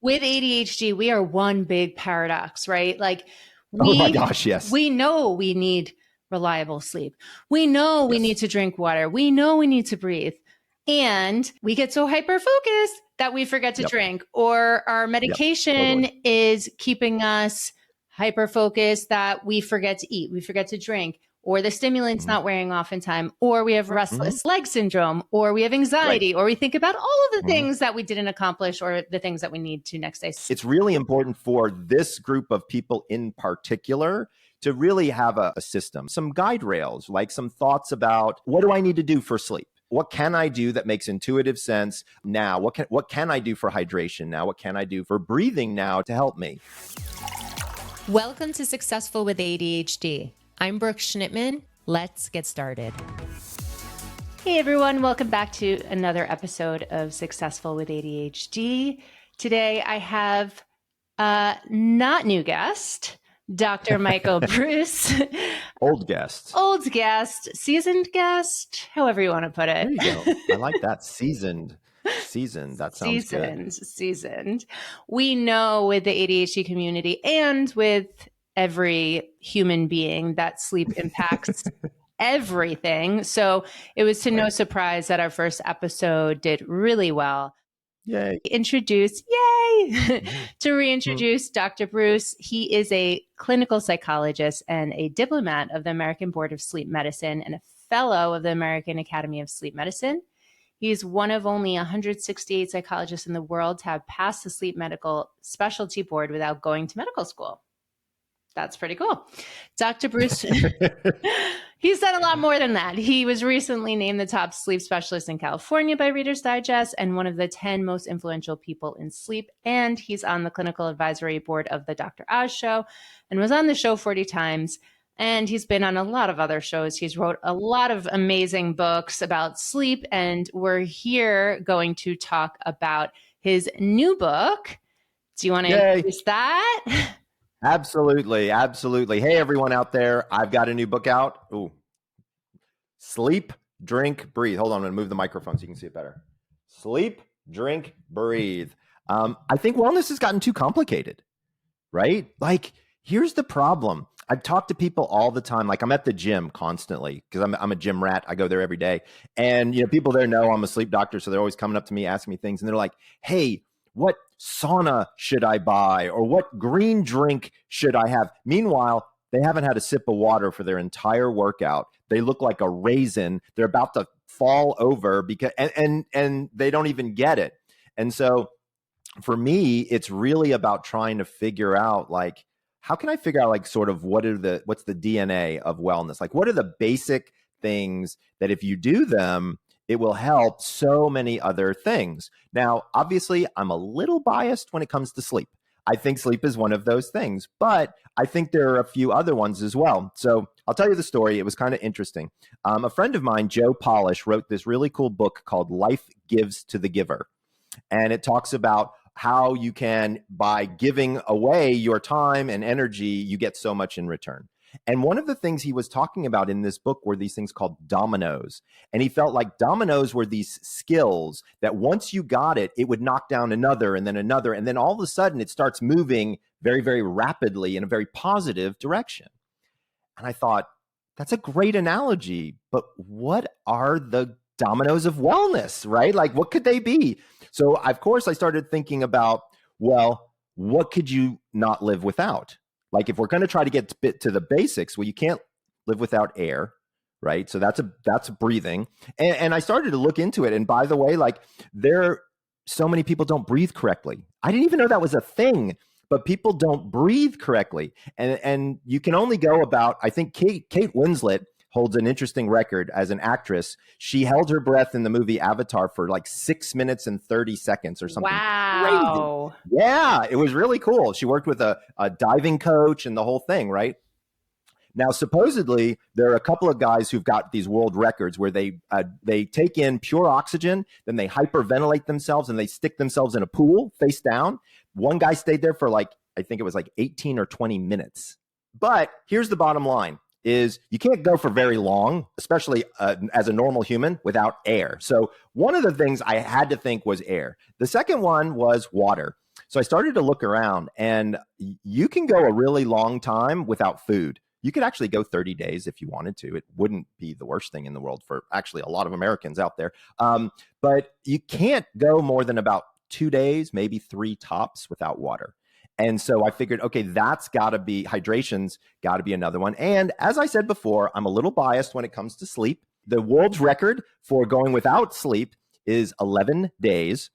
with ADHD, we are one big paradox, right? Like oh my gosh, yes. We know we need reliable sleep. We know we need to drink water. We know we need to breathe. And we get so hyper-focused that we forget to drink, or our medication is keeping us hyper-focused that we forget to eat, we forget to drink, or the stimulant's not wearing off in time, or we have restless leg syndrome, or we have anxiety, or we think about all of the things that we didn't accomplish or the things that we need to next day. It's really important for this group of people in particular to really have a system, some guide rails, like some thoughts about what do I need to do for sleep? What can I do that makes intuitive sense now? What can I do for hydration now? What can I do for breathing now to help me? Welcome to Successful with ADHD. I'm Brooke Schnittman. Let's get started. Hey everyone, welcome back to another episode of Successful with ADHD. Today I have a not new guest, Dr. Michael Breus. Old guest, seasoned guest, however you want to put it. There you go. I like that. Seasoned. That sounds good. Seasoned. We know with the ADHD community and with every human being that sleep impacts everything. So it was to no surprise that our first episode did really well. Yay. To reintroduce Dr. Breus. He is a clinical psychologist and a diplomat of the American Board of Sleep Medicine and a fellow of the American Academy of Sleep Medicine. He's one of only 168 psychologists in the world to have passed the sleep medical specialty board without going to medical school. That's pretty cool. Dr. Breus, he's done a lot more than that. He was recently named the top sleep specialist in California by Reader's Digest and one of the 10 most influential people in sleep. And he's on the clinical advisory board of the Dr. Oz show and was on the show 40 times. And he's been on a lot of other shows. He's wrote a lot of amazing books about sleep. And we're here going to talk about his new book. Do you want to introduce that? Absolutely. Hey, everyone out there. I've got a new book out. Ooh. Sleep, Drink, Breathe. Hold on. I'm going to move the microphone so you can see it better. Sleep, Drink, Breathe. I think wellness has gotten too complicated, right? Like, here's the problem. I talk to people all the time. Like, I'm at the gym constantly because I'm a gym rat. I go there every day. And, people there know I'm a sleep doctor. So they're always coming up to me, asking me things. And they're like, hey, what sauna should I buy? Or what green drink should I have? Meanwhile, they haven't had a sip of water for their entire workout. They look like a raisin. They're about to fall over because and they don't even get it. And so for me, it's really about trying to figure out, like, how can I figure out, like, sort of what's the DNA of wellness? Like, what are the basic things that if you do them, it will help so many other things. Now, obviously, I'm a little biased when it comes to sleep. I think sleep is one of those things, but I think there are a few other ones as well. So I'll tell you the story. It was kind of interesting. A friend of mine, Joe Polish, wrote this really cool book called Life Gives to the Giver. And it talks about how you can, by giving away your time and energy, you get so much in return. And one of the things he was talking about in this book were these things called dominoes. And he felt like dominoes were these skills that once you got it, it would knock down another and then another. And then all of a sudden it starts moving very, very rapidly in a very positive direction. And I thought, that's a great analogy, but what are the dominoes of wellness, right? Like, what could they be? So of course I started thinking about, well, what could you not live without? Like, if we're going to try to get to the basics, well, you can't live without air, right? So that's breathing. And I started to look into it. And by the way, like, so many people don't breathe correctly. I didn't even know that was a thing, but people don't breathe correctly. And you can only go about, I think Kate Winslet holds an interesting record as an actress. She held her breath in the movie Avatar for like 6 minutes and 30 seconds or something. Wow. Crazy. Yeah, it was really cool. She worked with a diving coach and the whole thing, right? Now, supposedly, there are a couple of guys who've got these world records where they take in pure oxygen, then they hyperventilate themselves and they stick themselves in a pool face down. One guy stayed there for I think it was 18 or 20 minutes. But here's the bottom line. Is you can't go for very long, especially as a normal human, without air. So one of the things I had to think was air. The second one was water. So I started to look around, and you can go a really long time without food. You could actually go 30 days if you wanted to. It wouldn't be the worst thing in the world for actually a lot of Americans out there. But you can't go more than about 2 days, maybe 3 tops without water. And so I figured, okay, that's got to be, hydration's got to be another one. And as I said before, I'm a little biased when it comes to sleep. The world's record for going without sleep is 11 days.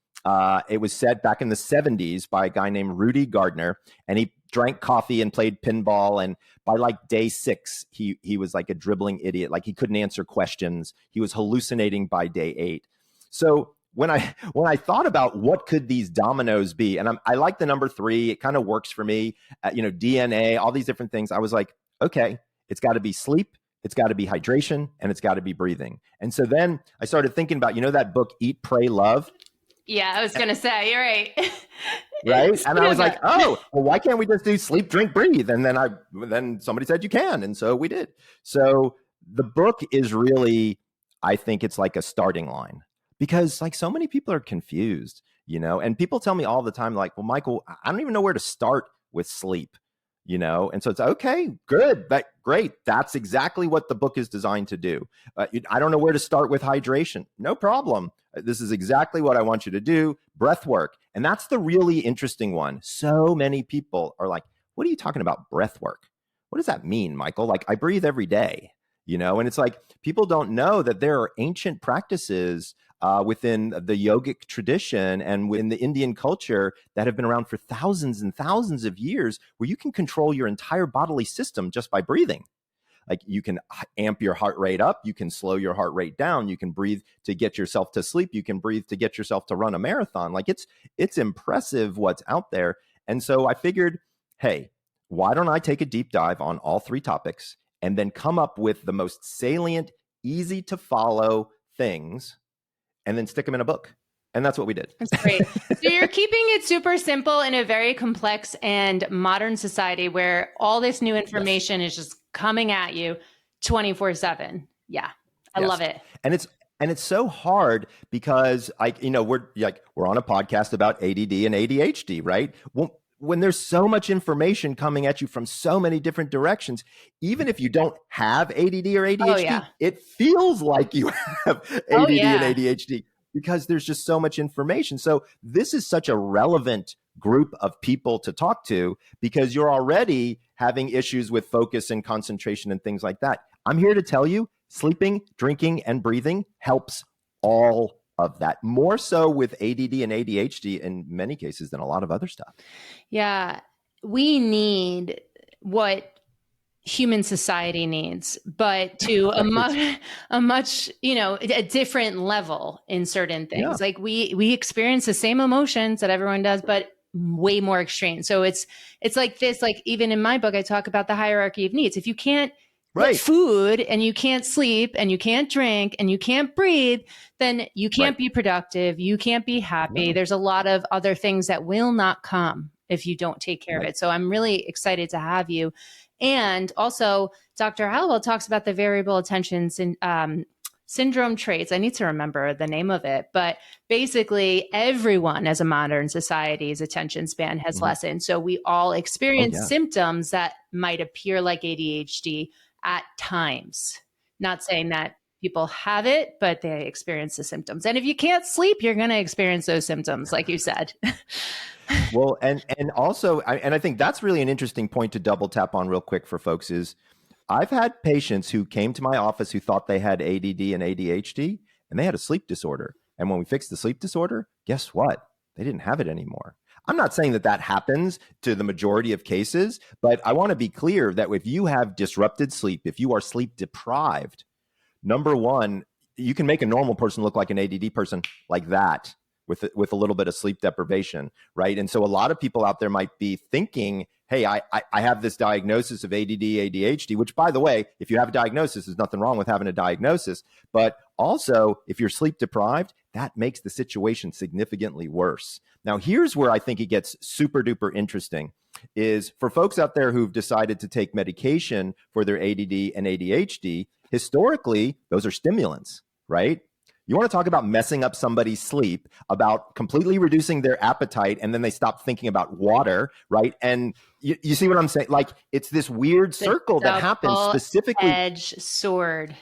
It was set back in the 70s by a guy named Rudy Gardner, and he drank coffee and played pinball. And by like day 6, he was like a dribbling idiot. Like he couldn't answer questions. He was hallucinating by day 8. So when I thought about what could these dominoes be, and I like the number 3, it kind of works for me, DNA, all these different things. I was like, okay, it's got to be sleep, it's got to be hydration, and it's got to be breathing. And so then I started thinking about, that book, Eat, Pray, Love. Yeah, I was going to say, you're right. Right. And I was like, oh, well, why can't we just do sleep, drink, breathe? And then somebody said you can. And so we did. So the book is really, I think it's like a starting line, because like so many people are confused, and people tell me all the time, like, well, Michael, I don't even know where to start with sleep, and so it's okay, good, great. That's exactly what the book is designed to do. I don't know where to start with hydration. No problem. This is exactly what I want you to do. Breath work. And that's the really interesting one. So many people are like, what are you talking about, breath work? What does that mean, Michael? Like, I breathe every day, and it's like people don't know that there are ancient practices within the yogic tradition and within the Indian culture that have been around for thousands and thousands of years, where you can control your entire bodily system just by breathing. Like you can amp your heart rate up, you can slow your heart rate down, you can breathe to get yourself to sleep, you can breathe to get yourself to run a marathon. Like it's impressive what's out there. And so I figured, hey, why don't I take a deep dive on all 3 topics and then come up with the most salient, easy to follow things and then stick them in a book. And that's what we did. That's great. So you're keeping it super simple in a very complex and modern society where all this new information is just coming at you 24/7. Yeah. I love it. And it's so hard because we're on a podcast about ADD and ADHD, right? Well, when there's so much information coming at you from so many different directions, even if you don't have ADD or ADHD, it feels like you have ADD and ADHD because there's just so much information. So this is such a relevant group of people to talk to because you're already having issues with focus and concentration and things like that. I'm here to tell you, sleeping, drinking, and breathing helps all of that, more so with ADD and ADHD in many cases than a lot of other stuff. Yeah. We need what human society needs, but to a much, a different level in certain things. Yeah. Like we experience the same emotions that everyone does, but way more extreme. So it's like this, like even in my book, I talk about the hierarchy of needs. If you can't get food and you can't sleep and you can't drink and you can't breathe, then you can't be productive. You can't be happy. No. There's a lot of other things that will not come if you don't take care of it. So I'm really excited to have you. And also Dr. Hallowell talks about the variable attention syndrome traits. I need to remember the name of it, but basically everyone as a modern society's attention span has lessened. So we all experience symptoms that might appear like ADHD at times. Not saying that people have it, but they experience the symptoms. And if you can't sleep, you're going to experience those symptoms, like you said. Well, and also, I think that's really an interesting point to double tap on real quick for folks is I've had patients who came to my office who thought they had ADD and ADHD, and they had a sleep disorder. And when we fixed the sleep disorder, guess what? They didn't have it anymore. I'm not saying that happens to the majority of cases, but I want to be clear that if you have disrupted sleep, if you are sleep deprived, number one, you can make a normal person look like an ADD person like that with a little bit of sleep deprivation, right? And so a lot of people out there might be thinking, hey, I have this diagnosis of ADD, ADHD, which, by the way, if you have a diagnosis, there's nothing wrong with having a diagnosis. But also, if you're sleep deprived, that makes the situation significantly worse. Now, here's where I think it gets super duper interesting is for folks out there who've decided to take medication for their ADD and ADHD, historically, those are stimulants, right? You want to talk about messing up somebody's sleep, about completely reducing their appetite, and then they stop thinking about water, right? And you see what I'm saying? Like, it's this weird circle that happens specifically. Edge sword.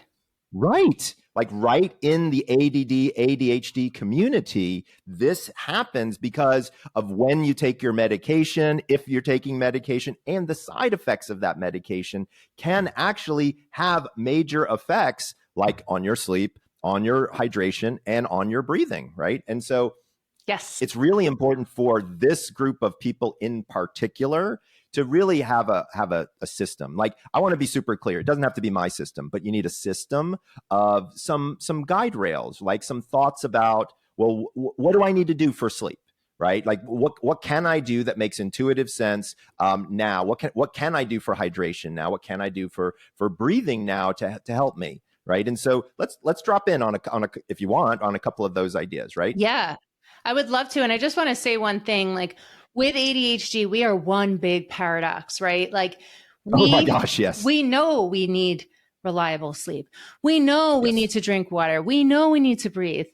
Right. Like right in the ADD, ADHD community, this happens because of when you take your medication, if you're taking medication, and the side effects of that medication can actually have major effects like on your sleep, on your hydration, and on your breathing, right? And so yes, it's really important for this group of people in particular to really have a system. Like, I want to be super clear. It doesn't have to be my system, but you need a system of some guide rails, like some thoughts about, well, what do I need to do for sleep? Right? Like, what can I do that makes intuitive sense now? What can I do for hydration now? What can I do for breathing now to help me? Right? And so let's drop in on a if you want, on a couple of those ideas, right? Yeah, I would love to. And I just want to say one thing, like with ADHD, we are one big paradox, right? Like oh my gosh, yes. We know we need reliable sleep. We know we need to drink water. We know we need to breathe.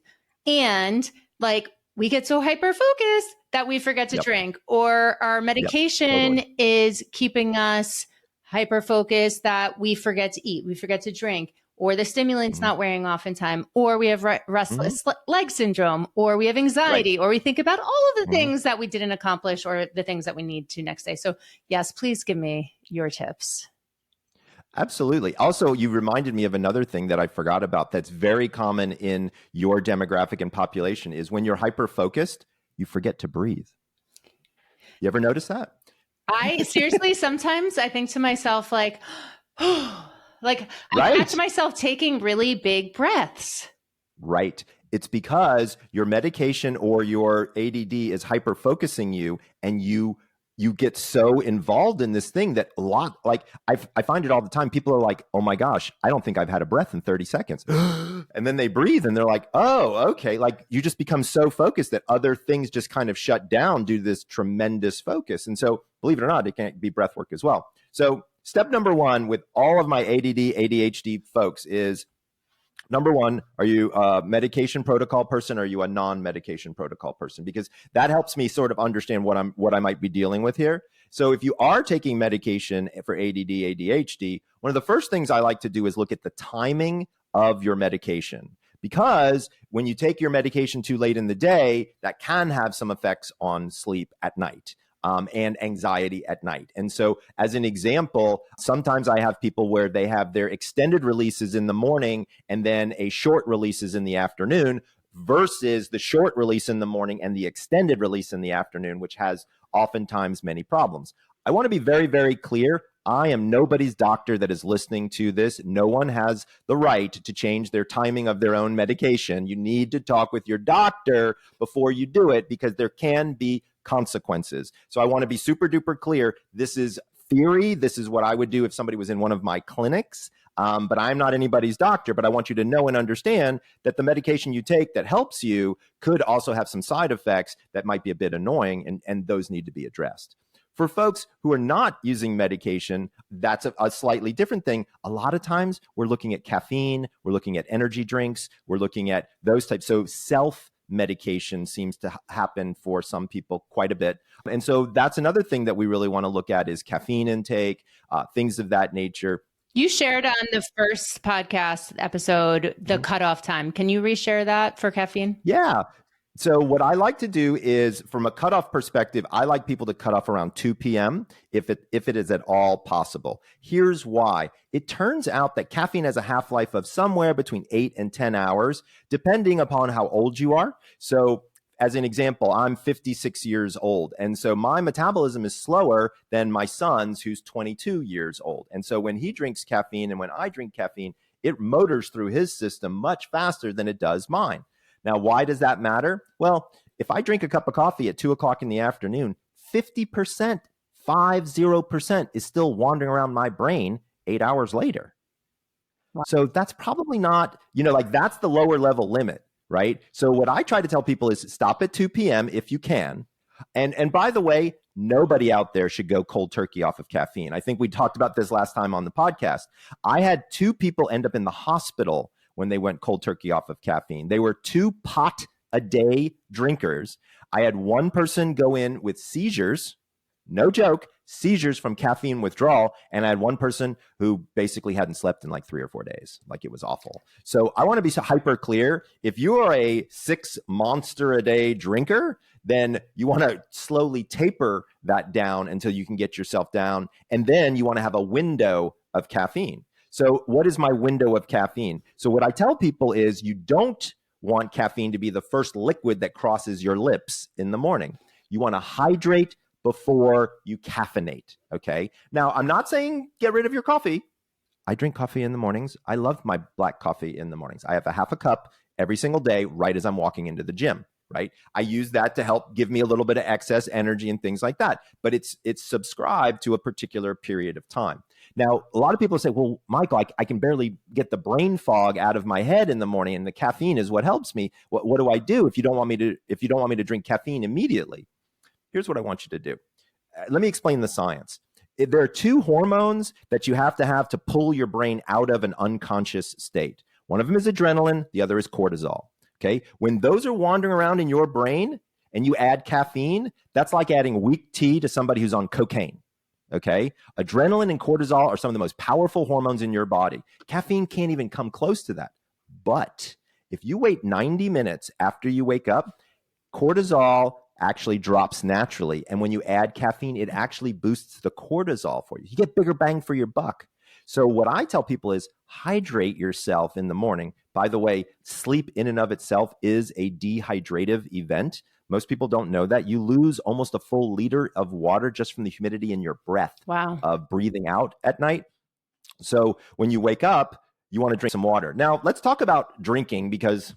And like we get so hyper focused that we forget to drink, or our medication is keeping us hyper focused that we forget to eat, we forget to drink, or the stimulant's not wearing off in time, or we have restless leg syndrome, or we have anxiety, or we think about all of the things that we didn't accomplish or the things that we need to next day. So yes, please give me your tips. Absolutely. Also, you reminded me of another thing that I forgot about that's very common in your demographic and population is when you're hyper-focused, you forget to breathe. You ever notice that? I seriously, sometimes I think to myself like, like I catch myself taking really big breaths. Right. It's because your medication or your ADD is hyper focusing you, and you get so involved in this thing that I find it all the time. People are like, oh my gosh, I don't think I've had a breath in 30 seconds. And then they breathe and they're like, oh, okay. Like you just become so focused that other things just kind of shut down due to this tremendous focus. And so believe it or not, it can be breath work as well. So step number one with all of my ADD, ADHD folks is, number one, are you a medication protocol person or are you a non-medication protocol person? Because that helps me sort of understand what I might be dealing with here. So if you are taking medication for ADD, ADHD, one of the first things I like to do is look at the timing of your medication. Because when you take your medication too late in the day, that can have some effects on sleep at night. And anxiety at night. And so as an example, sometimes I have people where they have their extended releases in the morning and then a short releases in the afternoon versus the short release in the morning and the extended release in the afternoon, which has oftentimes many problems. I want to be very, very clear. I am nobody's doctor that is listening to this. No one has the right to change their timing of their own medication. You need to talk with your doctor before you do it because there can be consequences. So I want to be super duper clear. This is theory. This is what I would do if somebody was in one of my clinics. But I'm not anybody's doctor, but I want you to know and understand that the medication you take that helps you could also have some side effects that might be a bit annoying, and those need to be addressed. For folks who are not using medication, that's a slightly different thing. A lot of times we're looking at caffeine, we're looking at energy drinks, we're looking at those types. So self-medication seems to happen for some people quite a bit. And so that's another thing that we really want to look at is caffeine intake, things of that nature. You shared on the first podcast episode the cutoff time. Can you reshare that for caffeine? Yeah. So what I like to do is, from a cutoff perspective, I like people to cut off around 2 p.m. if it is at all possible. Here's why. It turns out that caffeine has a half-life of somewhere between 8 and 10 hours, depending upon how old you are. So as an example, I'm 56 years old. And so my metabolism is slower than my son's, who's 22 years old. And so when he drinks caffeine and when I drink caffeine, it motors through his system much faster than it does mine. Now, why does that matter? Well, if I drink a cup of coffee at 2 o'clock in the afternoon, 50% is still wandering around my brain 8 hours later. Wow. So that's probably not, that's the lower level limit, right? So what I try to tell people is stop at 2 p.m. if you can. And by the way, nobody out there should go cold turkey off of caffeine. I think we talked about this last time on the podcast. I had 2 people end up in the hospital when they went cold turkey off of caffeine. They were 2 pot a day drinkers. I had one person go in with seizures, no joke, seizures from caffeine withdrawal. And I had one person who basically hadn't slept in like 3 or 4 days. Like, it was awful. So I want to be hyper clear. If you are a 6 monster a day drinker, then you want to slowly taper that down until you can get yourself down. And then you want to have a window of caffeine. So what is my window of caffeine? So what I tell people is, you don't want caffeine to be the first liquid that crosses your lips in the morning. You want to hydrate before you caffeinate, okay? Now, I'm not saying get rid of your coffee. I drink coffee in the mornings. I love my black coffee in the mornings. I have a half a cup every single day right as I'm walking into the gym, right? I use that to help give me a little bit of excess energy and things like that. But it's subscribed to a particular period of time. Now, a lot of people say, well, Michael, I can barely get the brain fog out of my head in the morning, and the caffeine is what helps me. What do I do if you don't want me to drink caffeine immediately? Here's what I want you to do. Let me explain the science. There are 2 hormones that you have to pull your brain out of an unconscious state. One of them is adrenaline. The other is cortisol. Okay. When those are wandering around in your brain and you add caffeine, that's like adding weak tea to somebody who's on cocaine. Okay. Adrenaline and cortisol are some of the most powerful hormones in your body. Caffeine can't even come close to that. But if you wait 90 minutes after you wake up, cortisol actually drops naturally. And when you add caffeine, it actually boosts the cortisol for you. You get bigger bang for your buck. So what I tell people is, hydrate yourself in the morning. By the way, sleep in and of itself is a dehydrative event. Most people don't know that. You lose almost a full liter of water just from the humidity in your breath. Wow. Of breathing out at night. So when you wake up, you want to drink some water. Now, let's talk about drinking, because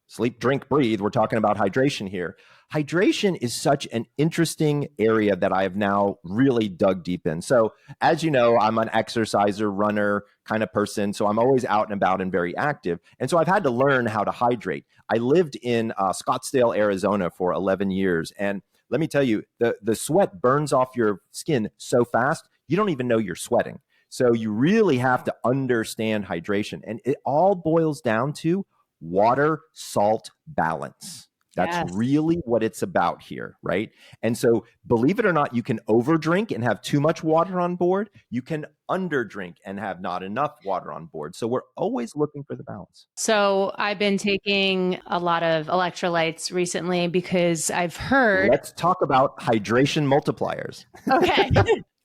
sleep, drink, breathe. We're talking about hydration here. Hydration is such an interesting area that I have now really dug deep in. So as you know, I'm an exerciser, runner kind of person. So I'm always out and about and very active. And so I've had to learn how to hydrate. I lived in Scottsdale, Arizona for 11 years. And let me tell you, the sweat burns off your skin so fast, you don't even know you're sweating. So you really have to understand hydration. And it all boils down to water salt balance. That's really what it's about here, right? And so believe it or not, you can overdrink and have too much water on board. You can underdrink and have not enough water on board. So we're always looking for the balance. So I've been taking a lot of electrolytes recently because I've heard... Let's talk about hydration multipliers. Okay.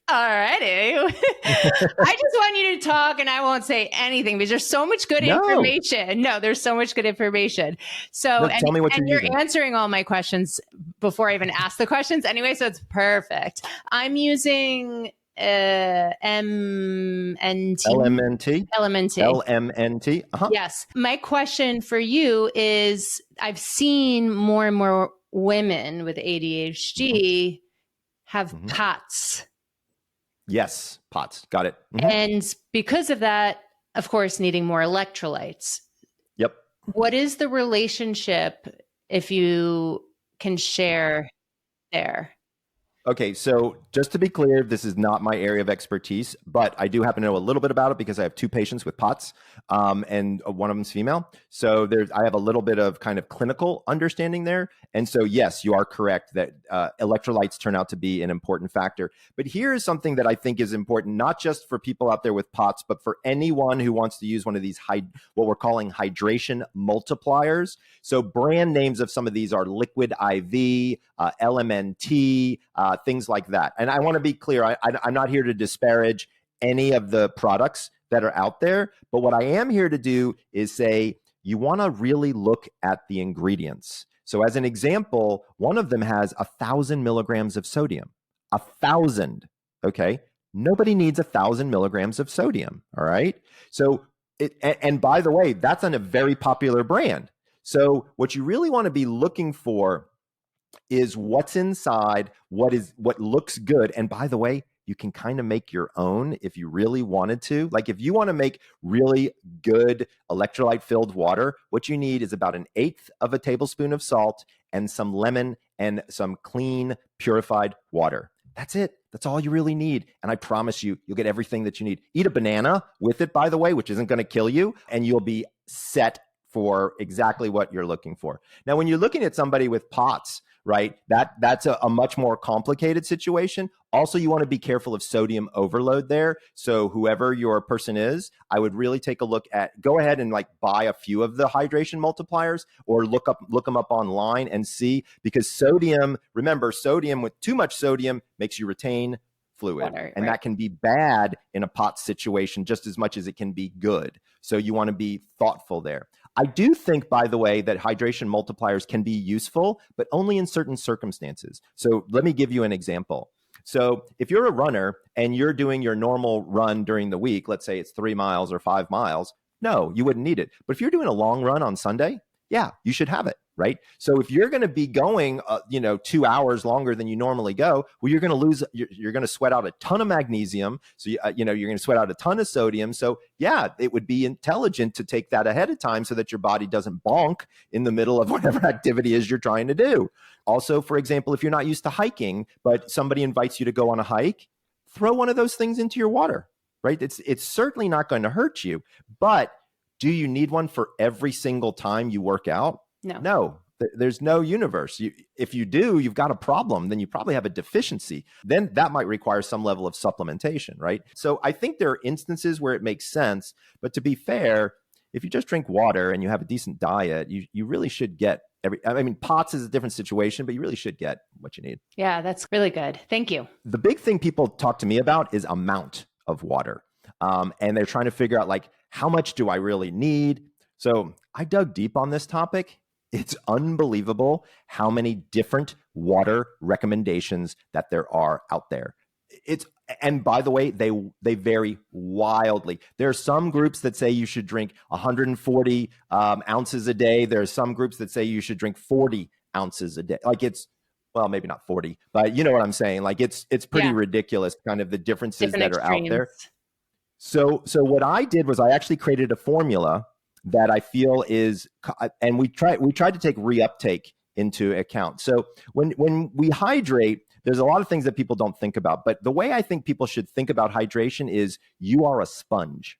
All righty. I just want you to talk and I won't say anything because there's so much good information. No, there's so much good information. So tell me what you're using. Answering all my questions before I even ask the questions anyway, so it's perfect. I'm using LMNT. Uh-huh. Yes. My question for you is, I've seen more and more women with ADHD have POTS. Yes, POTS. Got it. And because of that, of course, needing more electrolytes. Yep. What is the relationship, if you can share there? Okay, so just to be clear, this is not my area of expertise, but I do happen to know a little bit about it because I have 2 patients with POTS, and one of them's female. So I have a little bit of kind of clinical understanding there. And so, yes, you are correct that electrolytes turn out to be an important factor. But here is something that I think is important, not just for people out there with POTS, but for anyone who wants to use one of these what we're calling hydration multipliers. So brand names of some of these are Liquid IV, LMNT, things like that. And I want to be clear, I'm not here to disparage any of the products that are out there, but what I am here to do is say, you want to really look at the ingredients. So as an example, one of them has 1,000 milligrams of sodium. 1,000, okay? Nobody needs 1,000 milligrams of sodium, all right? So, and by the way, that's on a very popular brand. So what you really want to be looking for is what's inside, what looks good. And by the way, you can kind of make your own if you really wanted to. Like if you want to make really good electrolyte filled water, what you need is about 1/8 of a tablespoon of salt and some lemon and some clean purified water. That's it. That's all you really need. And I promise you, you'll get everything that you need. Eat a banana with it, by the way, which isn't going to kill you. And you'll be set for exactly what you're looking for. Now, when you're looking at somebody with POTS, right, that's a much more complicated situation. Also, you want to be careful of sodium overload there. So whoever your person is, I would really take a look at, go ahead and like buy a few of the hydration multipliers or look them up online and see, because sodium, remember, sodium with too much sodium makes you retain fluid. Water, and right. that can be bad in a POTS situation just as much as it can be good. So you want to be thoughtful there. I do think, by the way, that hydration multipliers can be useful, but only in certain circumstances. So let me give you an example. So if you're a runner and you're doing your normal run during the week, let's say it's 3 miles or 5 miles, no, you wouldn't need it. But if you're doing a long run on Sunday, yeah, you should have it, right? So if you're going to be going, 2 hours longer than you normally go, well, you're going to you're going to sweat out a ton of magnesium. So, you're going to sweat out a ton of sodium. So yeah, it would be intelligent to take that ahead of time so that your body doesn't bonk in the middle of whatever activity is you're trying to do. Also, for example, if you're not used to hiking, but somebody invites you to go on a hike, throw one of those things into your water, right? It's certainly not going to hurt you, but do you need one for every single time you work out? No. There's no universe. If you do, you've got a problem. Then you probably have a deficiency. Then that might require some level of supplementation, right? So I think there are instances where it makes sense. But to be fair, if you just drink water and you have a decent diet, you really should get POTS is a different situation, but you really should get what you need. Yeah, that's really good. Thank you. The big thing people talk to me about is amount of water. And they're trying to figure out, like, how much do I really need? So I dug deep on this topic. It's unbelievable how many different water recommendations that there are out there. And by the way, they vary wildly. There are some groups that say you should drink 140 ounces a day. There are some groups that say you should drink 40 ounces a day. Well, maybe not 40, but you know what I'm saying? Like it's pretty ridiculous, kind of the differences Different that extremes. are out there. So what I did was I actually created a formula that I feel is, and we tried to take reuptake into account. So when we hydrate, there's a lot of things that people don't think about, but the way I think people should think about hydration is you are a sponge.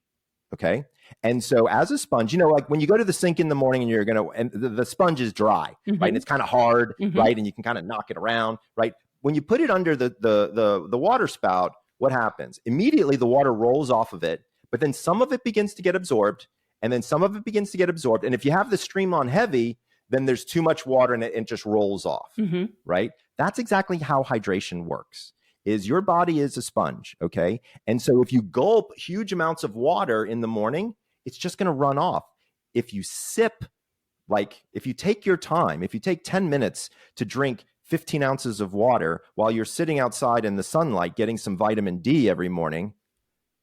Okay. And so as a sponge, like when you go to the sink in the morning and the sponge is dry, right? And it's kind of hard, right? And you can kind of knock it around, right? When you put it under the water spout, what happens? Immediately the water rolls off of it, but then some of it begins to get absorbed, and then some of it begins to get absorbed. And if you have the stream on heavy, then there's too much water and it just rolls off, right? That's exactly how hydration works. Is your body is a sponge, okay? And so if you gulp huge amounts of water in the morning, it's just going to run off. If you sip, if you take your time, if you take 10 minutes to drink 15 ounces of water while you're sitting outside in the sunlight getting some vitamin D every morning,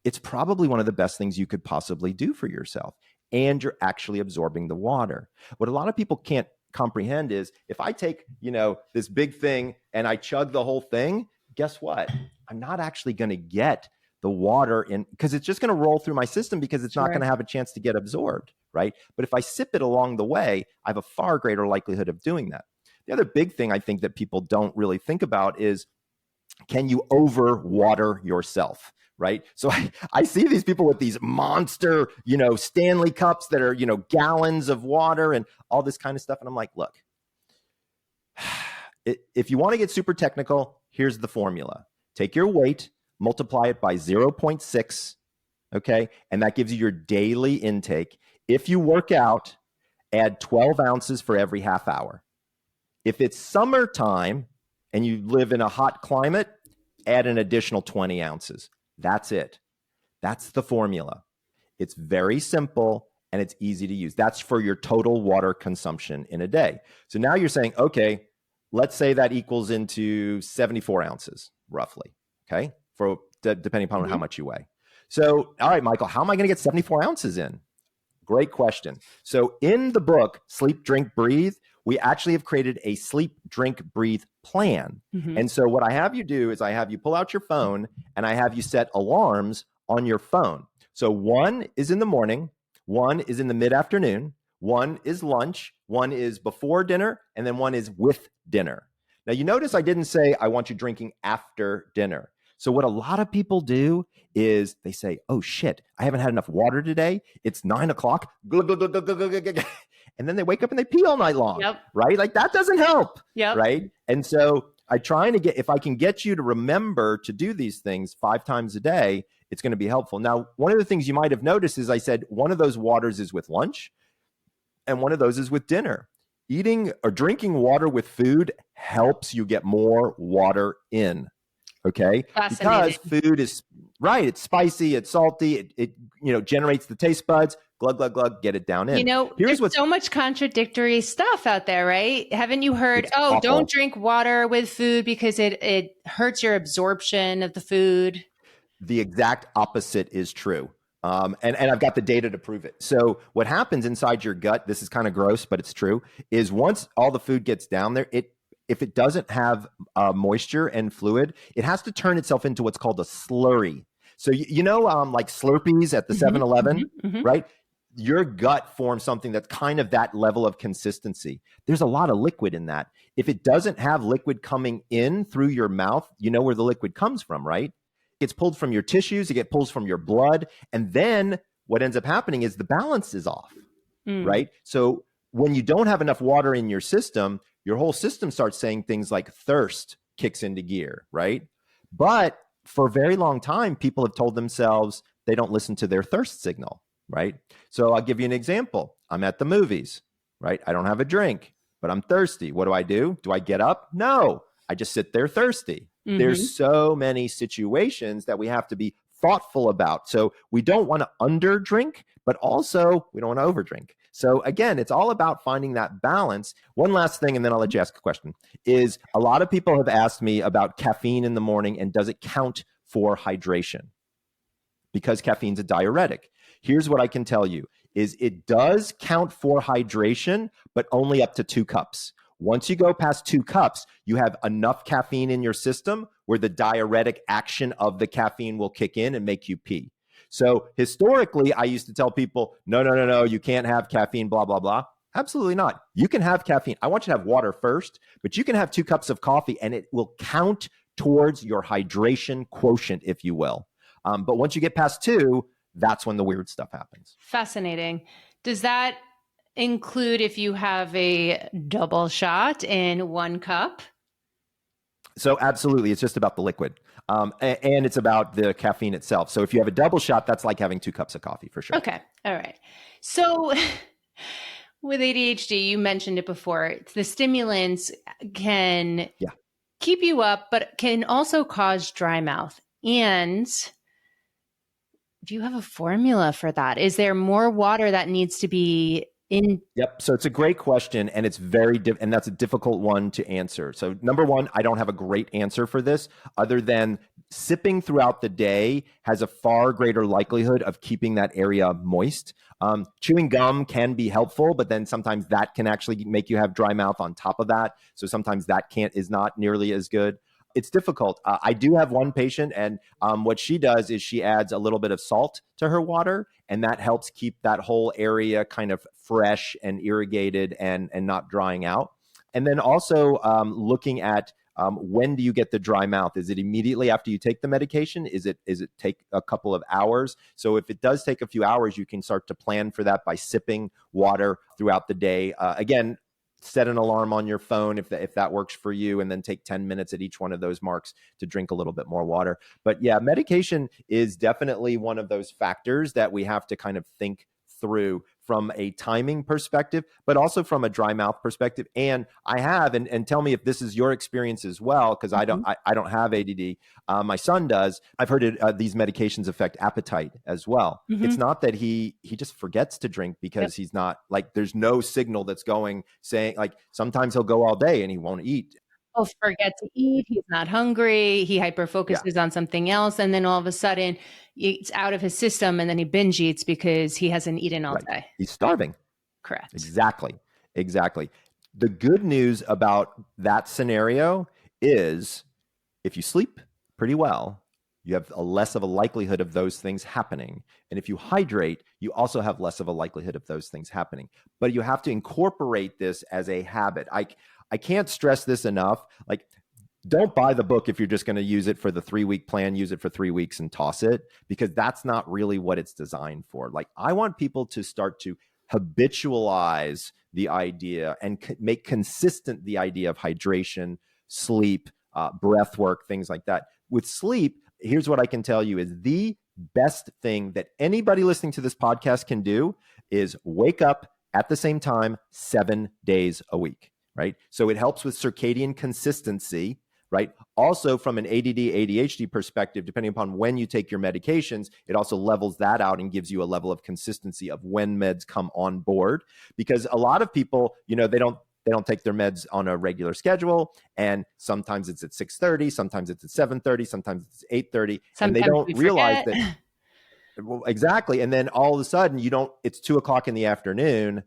it's probably one of the best things you could possibly do for yourself. And you're actually absorbing the water. What a lot of people can't comprehend is if I take, this big thing and I chug the whole thing, guess what? I'm not actually going to get the water in, because it's just going to roll through my system because it's not going to have a chance to get absorbed, right? But if I sip it along the way, I have a far greater likelihood of doing that. The other big thing I think that people don't really think about is, can you overwater yourself? Right. So I see these people with these monster, Stanley cups that are, gallons of water and all this kind of stuff. And I'm like, look, if you want to get super technical, here's the formula. Take your weight, multiply it by 0.6. Okay. And that gives you your daily intake. If you work out, add 12 ounces for every half hour. If it's summertime and you live in a hot climate, add an additional 20 ounces. That's it. That's the formula. It's very simple and it's easy to use. That's for your total water consumption in a day. So now you're saying, okay, let's say that equals into 74 ounces, roughly. Okay. Depending upon how much you weigh. So, all right, Michael, how am I going to get 74 ounces in? Great question. So in the book, Sleep, Drink, Breathe, we actually have created a sleep, drink, breathe plan. And so what I have you do is I have you pull out your phone and I have you set alarms on your phone. So one is in the morning, one is in the mid-afternoon, one is lunch, one is before dinner, and then one is with dinner. Now you notice I didn't say I want you drinking after dinner. So what a lot of people do is they say, oh shit, I haven't had enough water today. It's 9 o'clock. And then they wake up and they pee all night long, right? Like that doesn't help, right? And so I try to if I can get you to remember to do these things 5 times a day, it's going to be helpful. Now, one of the things you might have noticed is I said one of those waters is with lunch and one of those is with dinner. Eating or drinking water with food helps you get more water in. Okay. Because food is right. It's spicy. It's salty. It generates the taste buds. Glug, glug, glug, get it down in. There's so much contradictory stuff out there, right? Haven't you heard, don't drink water with food because it hurts your absorption of the food? The exact opposite is true. And I've got the data to prove it. So what happens inside your gut, this is kind of gross, but it's true, is once all the food gets down there, if it doesn't have moisture and fluid, it has to turn itself into what's called a slurry. So, like Slurpees at the 7-Eleven, right? Your gut forms something that's kind of that level of consistency. There's a lot of liquid in that. If it doesn't have liquid coming in through your mouth, you know where the liquid comes from, right? It's pulled from your tissues, it gets pulled from your blood. And then what ends up happening is the balance is off, right? So when you don't have enough water in your system, your whole system starts saying things like thirst kicks into gear, right? But for a very long time, people have told themselves they don't listen to their thirst signal, right? So I'll give you an example. I'm at the movies, right? I don't have a drink, but I'm thirsty. What do? Do I get up? No, I just sit there thirsty. There's so many situations that we have to be thoughtful about. So we don't want to under drink, but also we don't want to over drink. So again, it's all about finding that balance. One last thing, and then I'll let you ask a question, is a lot of people have asked me about caffeine in the morning and does it count for hydration? Because caffeine's a diuretic. Here's what I can tell you is it does count for hydration, but only up to 2 cups. Once you go past 2 cups, you have enough caffeine in your system where the diuretic action of the caffeine will kick in and make you pee. So historically, I used to tell people, no, you can't have caffeine, blah, blah, blah. Absolutely not. You can have caffeine. I want you to have water first, but you can have 2 cups of coffee and it will count towards your hydration quotient, if you will. But once you get past 2, that's when the weird stuff happens. Fascinating. Does that include if you have a double shot in 1 cup? So absolutely. It's just about the liquid. And it's about the caffeine itself. So if you have a double shot, that's like having 2 cups of coffee for sure. Okay. All right. So with ADHD, you mentioned it before, the stimulants can keep you up, but can also cause dry mouth. And do you have a formula for that? Is there more water that needs to be in? Yep. So it's a great question, and it's and that's a difficult one to answer. So number one, I don't have a great answer for this other than sipping throughout the day has a far greater likelihood of keeping that area moist. Chewing gum can be helpful, but then sometimes that can actually make you have dry mouth on top of that. So sometimes that is not nearly as good. It's difficult. I do have one patient, and what she does is she adds a little bit of salt to her water, and that helps keep that whole area kind of fresh and irrigated and not drying out. And then also looking at when do you get the dry mouth? Is it immediately after you take the medication? Is it take a couple of hours? So if it does take a few hours, you can start to plan for that by sipping water throughout the day. Again, set an alarm on your phone if that works for you, and then take 10 minutes at each one of those marks to drink a little bit more water. But yeah, medication is definitely one of those factors that we have to kind of think through from a timing perspective, but also from a dry mouth perspective. And I have, and tell me if this is your experience as well, because I don't have ADD. My son does. I've heard these medications affect appetite as well. It's not that he just forgets to drink because he's not like, there's no signal that's going saying, like, sometimes he'll go all day and he won't eat. He'll forget to eat. He's not hungry. He hyper-focuses on something else. And then all of a sudden it's out of his system, and then he binge eats because he hasn't eaten all day. He's starving. Correct. Exactly. The good news about that scenario is if you sleep pretty well, you have less of a likelihood of those things happening. And if you hydrate, you also have less of a likelihood of those things happening. But you have to incorporate this as a habit. I can't stress this enough. Like, don't buy the book if you're just going to use it for the 3-week plan, use it for 3 weeks and toss it, because that's not really what it's designed for. Like, I want people to start to habitualize the idea and make consistent the idea of hydration, sleep, breath work, things like that. With sleep, here's what I can tell you is the best thing that anybody listening to this podcast can do is wake up at the same time 7 days a week, right? So it helps with circadian consistency, right? Also, from an ADD, ADHD perspective, depending upon when you take your medications, it also levels that out and gives you a level of consistency of when meds come on board. Because a lot of people, they don't take their meds on a regular schedule, and sometimes it's at 6:30, sometimes it's at 7:30, sometimes it's 8:30, and they don't realize that. Well, exactly. And then all of a sudden, it's 2:00 in the afternoon,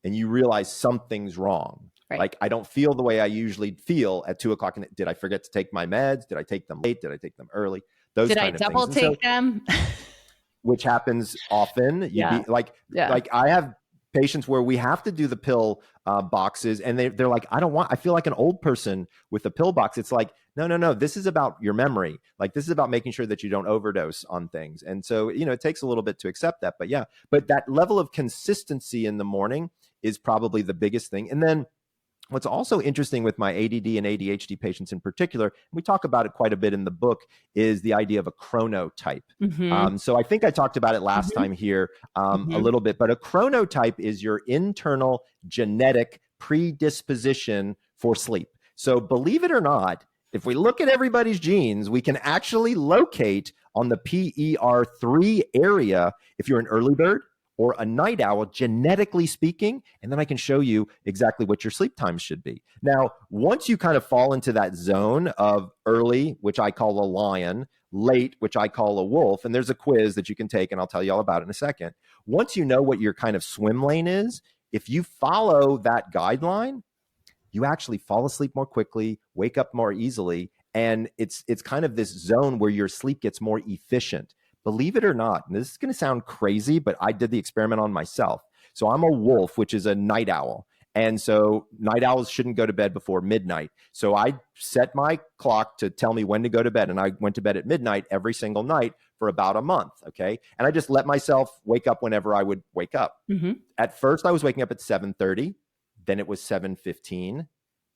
and you realize something's wrong. Right. Like, I don't feel the way I usually feel at 2:00. Did I forget to take my meds? Did I take them late? Did I take them early? Did I double take them? Which happens often. Yeah. Like I have patients where we have to do the pill boxes, and they're like, I feel like an old person with a pill box. It's like, no. This is about your memory. Like, this is about making sure that you don't overdose on things. And so, it takes a little bit to accept that. But that level of consistency in the morning is probably the biggest thing. And then what's also interesting with my ADD and ADHD patients in particular, and we talk about it quite a bit in the book, is the idea of a chronotype. Mm-hmm. So I think I talked about it last time here a little bit, but a chronotype is your internal genetic predisposition for sleep. So believe it or not, if we look at everybody's genes, we can actually locate on the PER3 area if you're an early bird or a night owl, genetically speaking, and then I can show you exactly what your sleep times should be. Now, once you kind of fall into that zone of early, which I call a lion, late, which I call a wolf, and there's a quiz that you can take, and I'll tell you all about it in a second. Once you know what your kind of swim lane is, if you follow that guideline, you actually fall asleep more quickly, wake up more easily, and it's kind of this zone where your sleep gets more efficient. Believe it or not, and this is going to sound crazy, but I did the experiment on myself. So I'm a wolf, which is a night owl. And so night owls shouldn't go to bed before midnight. So I set my clock to tell me when to go to bed. And I went to bed at midnight every single night for about a month. Okay. And I just let myself wake up whenever I would wake up. Mm-hmm. At first, I was waking up at 7:30. Then it was 7:15.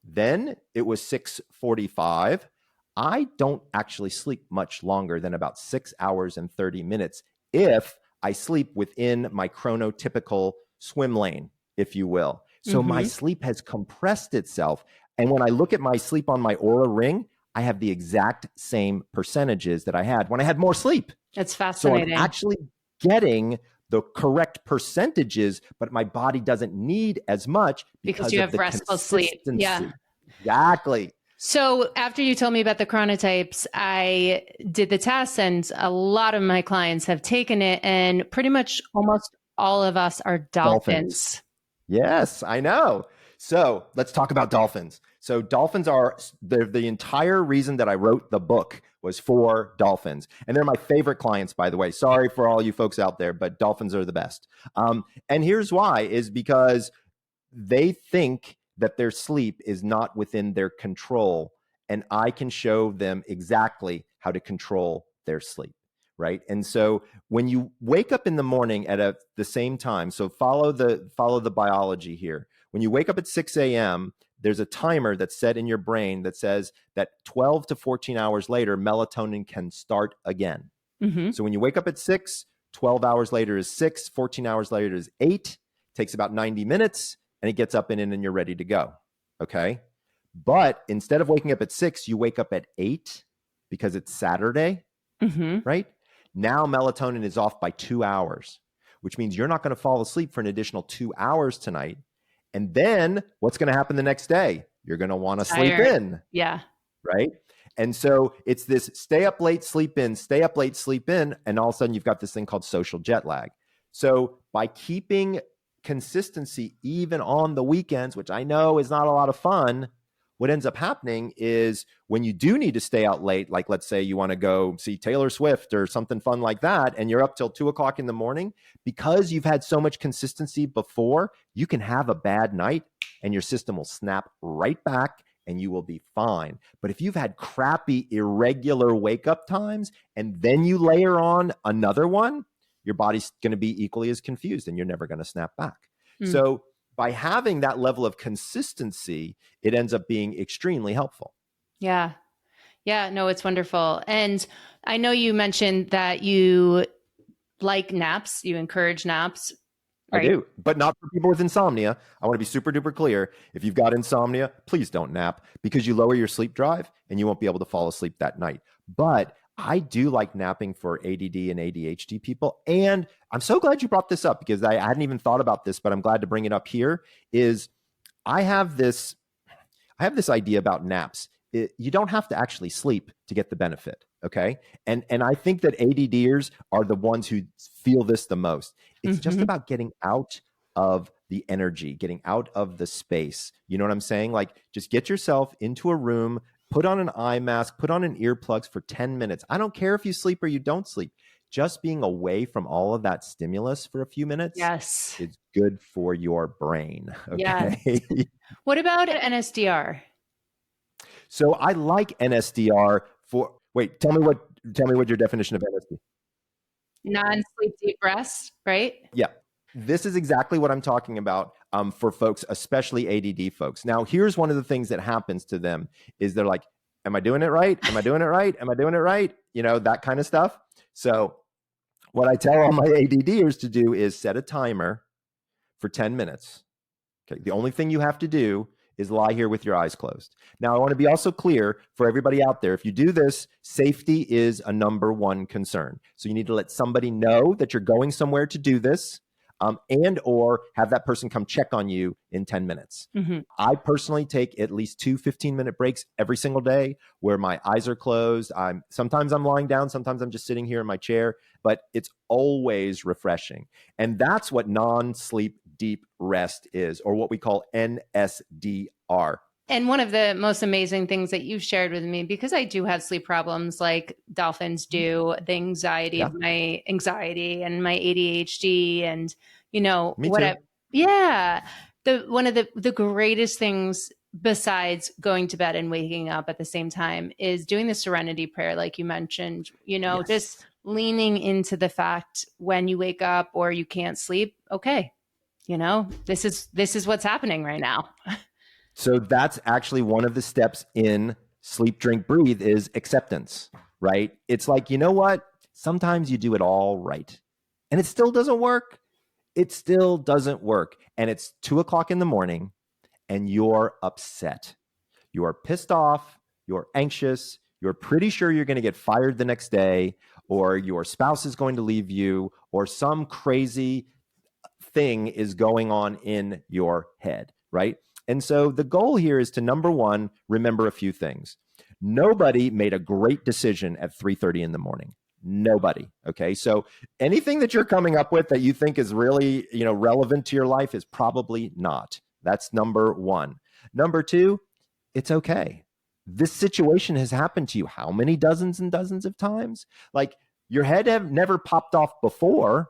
Then it was 6:45. I don't actually sleep much longer than about 6 hours and 30 minutes if I sleep within my chronotypical swim lane, if you will. So my sleep has compressed itself. And when I look at my sleep on my Oura ring, I have the exact same percentages that I had when I had more sleep. That's fascinating. So I'm actually getting the correct percentages, but my body doesn't need as much because you have restful sleep. Yeah, exactly. So after you told me about the chronotypes, I did the test, and a lot of my clients have taken it, and pretty much almost all of us are dolphins. Yes, I know. So let's talk about dolphins. So dolphins are the entire reason that I wrote the book was for dolphins. And they're my favorite clients, by the way. Sorry for all you folks out there, but dolphins are the best. And here's why, is because they think that their sleep is not within their control. And I can show them exactly how to control their sleep, right? And so when you wake up in the morning at the same time, so follow the biology here. When you wake up at 6 a.m., there's a timer that's set in your brain that says that 12 to 14 hours later, melatonin can start again. Mm-hmm. So when you wake up at 6, 12 hours later is 6, 14 hours later is 8, takes about 90 minutes, and it gets up and you're ready to go, okay? But instead of waking up at 6, you wake up at 8 because it's Saturday, right? Now melatonin is off by 2 hours, which means you're not going to fall asleep for an additional 2 hours tonight. And then what's going to happen the next day? You're going to want to sleep in. Yeah. Right? And so it's this stay up late, sleep in, stay up late, sleep in. And all of a sudden you've got this thing called social jet lag. So by keeping consistency even on the weekends, which I know is not a lot of fun, what ends up happening is when you do need to stay out late, like let's say you want to go see Taylor Swift or something fun like that, and you're up till 2:00 in the morning, because you've had so much consistency before, you can have a bad night and your system will snap right back and you will be fine. But if you've had crappy, irregular wake up times and then you layer on another one, your body's going to be equally as confused and you're never going to snap back. So by having that level of consistency, it ends up being extremely helpful. Yeah. Yeah, no, it's wonderful. And I know you mentioned that you like naps, you encourage naps. Right? I do, but not for people with insomnia. I want to be super duper clear. If you've got insomnia, please don't nap because you lower your sleep drive and you won't be able to fall asleep that night. But I do like napping for ADD and ADHD people. And I'm so glad you brought this up because I hadn't even thought about this, but I'm glad to bring it up here. Is I have this idea about naps. You don't have to actually sleep to get the benefit. Okay. And I think that ADDers are the ones who feel this the most. It's just about getting out of the energy, getting out of the space. You know what I'm saying? Like just get yourself into a room, put on an eye mask, put on an earplugs for 10 minutes. I don't care if you sleep or you don't sleep. Just being away from all of that stimulus for a few minutes is good for your brain. Okay. Yes. What about NSDR? So I like NSDR for, wait, tell me what your definition of NSDR. Non-sleep deep rest, right? Yeah. This is exactly what I'm talking about for folks, especially ADD folks. Now, here's one of the things that happens to them is they're like, am I doing it right? Am I doing it right? Am I doing it right? You know, that kind of stuff. So what I tell all my ADDers to do is set a timer for 10 minutes. Okay. The only thing you have to do is lie here with your eyes closed. Now, I want to be also clear for everybody out there. If you do this, safety is a number one concern. So you need to let somebody know that you're going somewhere to do this and or have that person come check on you in 10 minutes. I personally take at least 2 15-minute breaks every single day where my eyes are closed. Sometimes I'm lying down, sometimes I'm just sitting here in my chair, but it's always refreshing. And that's what non-sleep deep rest is, or what we call NSDR. And one of the most amazing things that you've shared with me, because I do have sleep problems like dolphins do, the anxiety of my anxiety and my ADHD and, you know, whatever. One of the greatest things besides going to bed and waking up at the same time is doing the serenity prayer, like you mentioned, you know, just leaning into the fact when you wake up or you can't sleep, okay, you know, this is what's happening right now. So that's actually one of the steps in sleep, drink, breathe is acceptance, right? It's like, you know what? Sometimes you do it all right and it still doesn't work. It still doesn't work. And it's 2:00 in the morning and you're upset. You are pissed off. You're anxious. You're pretty sure you're going to get fired the next day, or your spouse is going to leave you, or some crazy thing is going on in your head, right? And so the goal here is to, number one, remember a few things. Nobody made a great decision at 3:30 in the morning. Nobody. Okay. So anything that you're coming up with that you think is really, you know, relevant to your life is probably not. That's number one. Number two, it's okay. This situation has happened to you how many dozens and dozens of times? Like your head have never popped off before.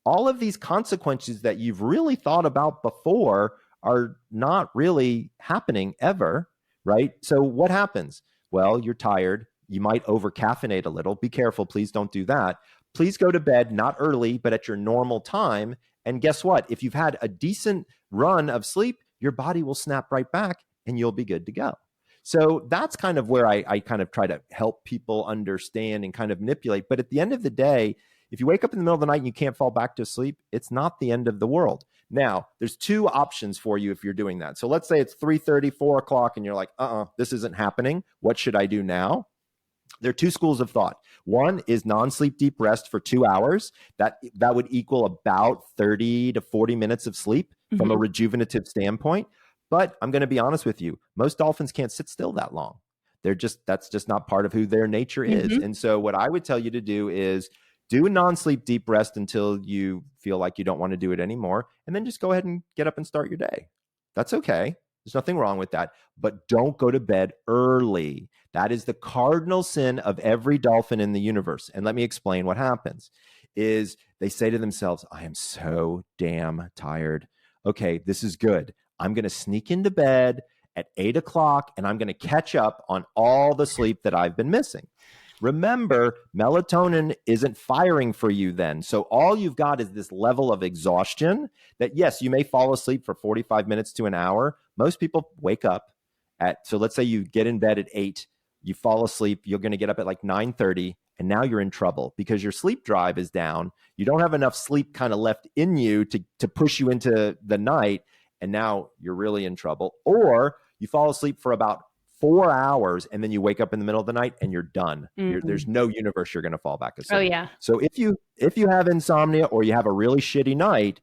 All of these consequences that you've really thought about before are not really happening ever, right? So what happens? Well, you're tired. You might over-caffeinate a little. Be careful. Please don't do that. Please go to bed, not early, but at your normal time. And guess what? If you've had a decent run of sleep, your body will snap right back and you'll be good to go. So that's kind of where I kind of try to help people understand and kind of manipulate. But at the end of the day, if you wake up in the middle of the night and you can't fall back to sleep, it's not the end of the world. Now, there's two options for you if you're doing that. So let's say it's 3:30, 4:00, and you're like, this isn't happening. What should I do now? There are two schools of thought. One is non-sleep deep rest for 2 hours. That would equal about 30 to 40 minutes of sleep from a rejuvenative standpoint. But I'm going to be honest with you. Most dolphins can't sit still that long. That's just not part of who their nature is. And so what I would tell you to do is do a non-sleep deep rest until you feel like you don't want to do it anymore. And then just go ahead and get up and start your day. That's okay. There's nothing wrong with that. But don't go to bed early. That is the cardinal sin of every dolphin in the universe. And let me explain what happens is they say to themselves, I am so damn tired. Okay, this is good. I'm going to sneak into bed at 8 o'clock and I'm going to catch up on all the sleep that I've been missing. Remember, melatonin isn't firing for you then. So all you've got is this level of exhaustion that, yes, you may fall asleep for 45 minutes to an hour. Most people wake up so let's say you get in bed at 8, you fall asleep, you're going to get up at like 9:30, and now you're in trouble because your sleep drive is down. You don't have enough sleep kind of left in you to push you into the night, and now you're really in trouble. Or you fall asleep for about 4 hours and then you wake up in the middle of the night and you're done. There's no universe you're going to fall back asleep. Oh yeah. So if you have insomnia or you have a really shitty night,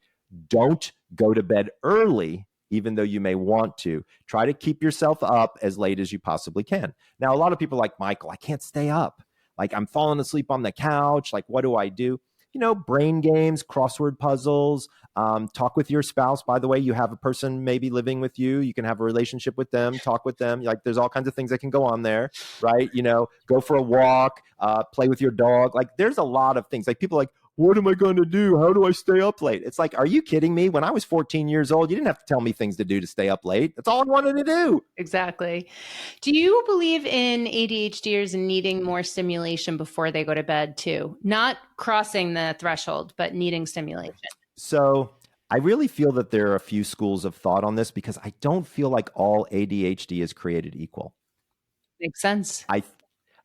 don't go to bed early, even though you may want to. Try to keep yourself up as late as you possibly can. Now, a lot of people are like, Michael, I can't stay up. Like, I'm falling asleep on the couch. Like, what do I do? Brain games, crossword puzzles, talk with your spouse. By the way, you have a person maybe living with you. You can have a relationship with them, talk with them. Like, there's all kinds of things that can go on there, right? Go for a walk, play with your dog. Like, there's a lot of things. Like, people are like, what am I going to do? How do I stay up late? It's like, are you kidding me? When I was 14 years old, you didn't have to tell me things to do to stay up late. That's all I wanted to do. Exactly. Do you believe in ADHDers needing more stimulation before they go to bed too? Not crossing the threshold, but needing stimulation. So I really feel that there are a few schools of thought on this because I don't feel like all ADHD is created equal. Makes sense.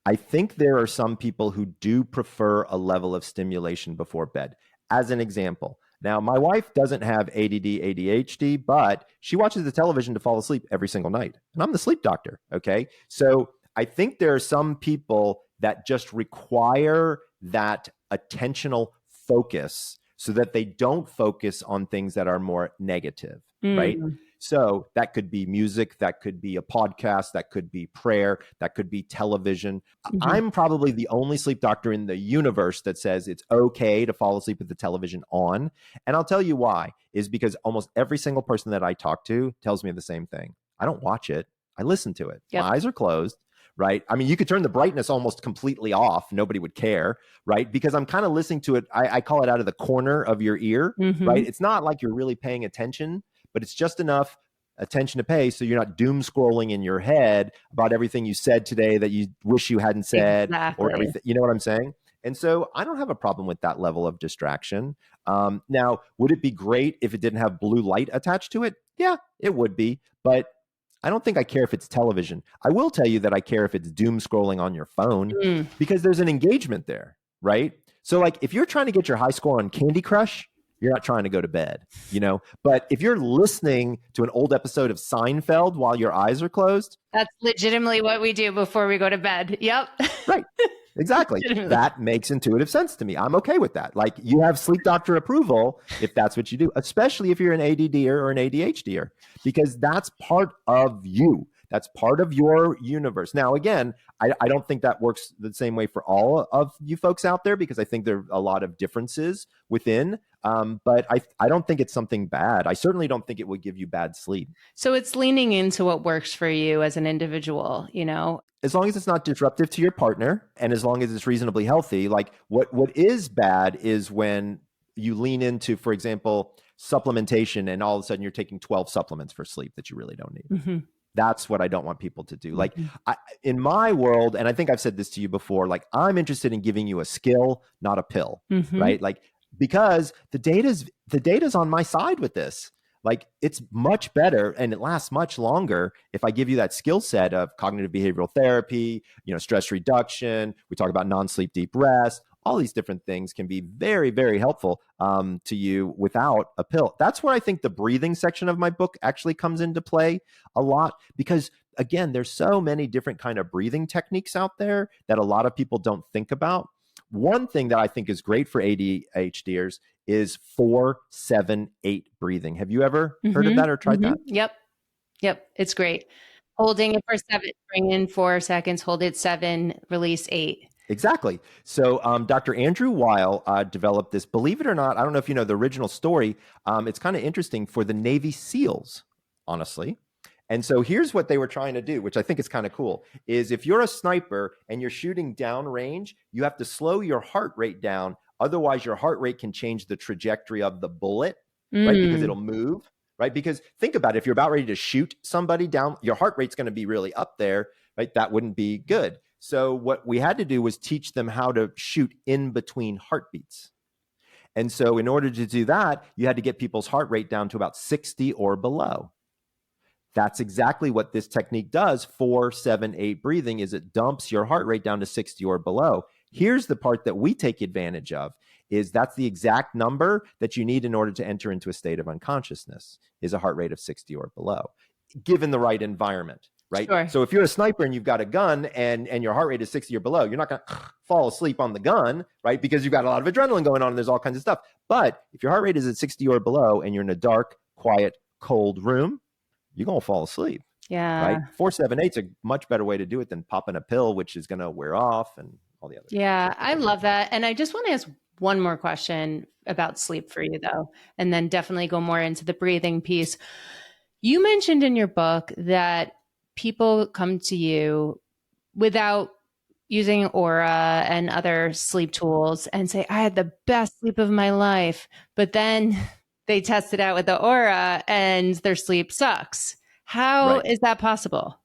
I think there are some people who do prefer a level of stimulation before bed. As an example, now my wife doesn't have ADD, ADHD, but she watches the television to fall asleep every single night. And I'm the sleep doctor, okay? So I think there are some people that just require that attentional focus so that they don't focus on things that are more negative, right? So that could be music, that could be a podcast, that could be prayer, that could be television. I'm probably the only sleep doctor in the universe that says it's okay to fall asleep with the television on. And I'll tell you why, is because almost every single person that I talk to tells me the same thing. I don't watch it. I listen to it. Yep. My eyes are closed, right? I mean, you could turn the brightness almost completely off. Nobody would care, right? Because I'm kind of listening to it. I call it out of the corner of your ear, right? It's not like you're really paying attention, but it's just enough attention to pay so you're not doom scrolling in your head about everything you said today that you wish you hadn't said, or everything. You know what I'm saying? And so I don't have a problem with that level of distraction. Now, would it be great if it didn't have blue light attached to it? Yeah, it would be. But I don't think I care if it's television. I will tell you that I care if it's doom scrolling on your phone because there's an engagement there, right? So like if you're trying to get your high score on Candy Crush, you're not trying to go to bed, But if you're listening to an old episode of Seinfeld while your eyes are closed. That's legitimately what we do before we go to bed. Yep. Right. Exactly. That makes intuitive sense to me. I'm okay with that. Like you have sleep doctor approval if that's what you do, especially if you're an ADDer or an ADHDer, because that's part of you. That's part of your universe. Now, again, I don't think that works the same way for all of you folks out there because I think there are a lot of differences within. But I don't think it's something bad. I certainly don't think it would give you bad sleep. So it's leaning into what works for you as an individual, As long as it's not disruptive to your partner and as long as it's reasonably healthy. Like what is bad is when you lean into, for example, supplementation and all of a sudden you're taking 12 supplements for sleep that you really don't need. That's what I don't want people to do. Like in my world, and I think I've said this to you before, like I'm interested in giving you a skill, not a pill, right? Like, because the data's on my side with this. Like it's much better and it lasts much longer if I give you that skill set of cognitive behavioral therapy, stress reduction. We talk about non-sleep deep rest. All these different things can be very, very helpful to you without a pill. That's where I think the breathing section of my book actually comes into play a lot because, again, there's so many different kind of breathing techniques out there that a lot of people don't think about. One thing that I think is great for ADHDers is 4-7-8 breathing. Have you ever heard of that or tried that? Yep. It's great. Holding it for 7, bring in 4 seconds, hold it 7, release 8. Exactly. So Dr. Andrew Weil developed this, believe it or not, I don't know if you know the original story. It's kind of interesting for the Navy SEALs, honestly. And so here's what they were trying to do, which I think is kind of cool, is if you're a sniper and you're shooting downrange, you have to slow your heart rate down. Otherwise, your heart rate can change the trajectory of the bullet, right? Because it'll move. right? Because think about it, if you're about ready to shoot somebody down, your heart rate's going to be really up there, right? That wouldn't be good. So what we had to do was teach them how to shoot in between heartbeats. And so in order to do that, you had to get people's heart rate down to about 60 or below. That's exactly what this technique does. 4, 7, 8 breathing is it dumps your heart rate down to 60 or below. Here's the part that we take advantage of, is that's the exact number that you need in order to enter into a state of unconsciousness, is a heart rate of 60 or below, given the right environment, right? Sure. So if you're a sniper and you've got a gun and your heart rate is 60 or below, you're not going to fall asleep on the gun, right? Because you've got a lot of adrenaline going on and there's all kinds of stuff. But if your heart rate is at 60 or below and you're in a dark, quiet, cold room, you're going to fall asleep. Yeah. Right. 4, 7, 8 is a much better way to do it than popping a pill, which is going to wear off and all the other. Yeah, I love that. And I just want to ask one more question about sleep for you, though, and then definitely go more into the breathing piece. You mentioned in your book that people come to you without using Aura and other sleep tools and say, I had the best sleep of my life. But then they test it out with the Aura and their sleep sucks. How is that possible?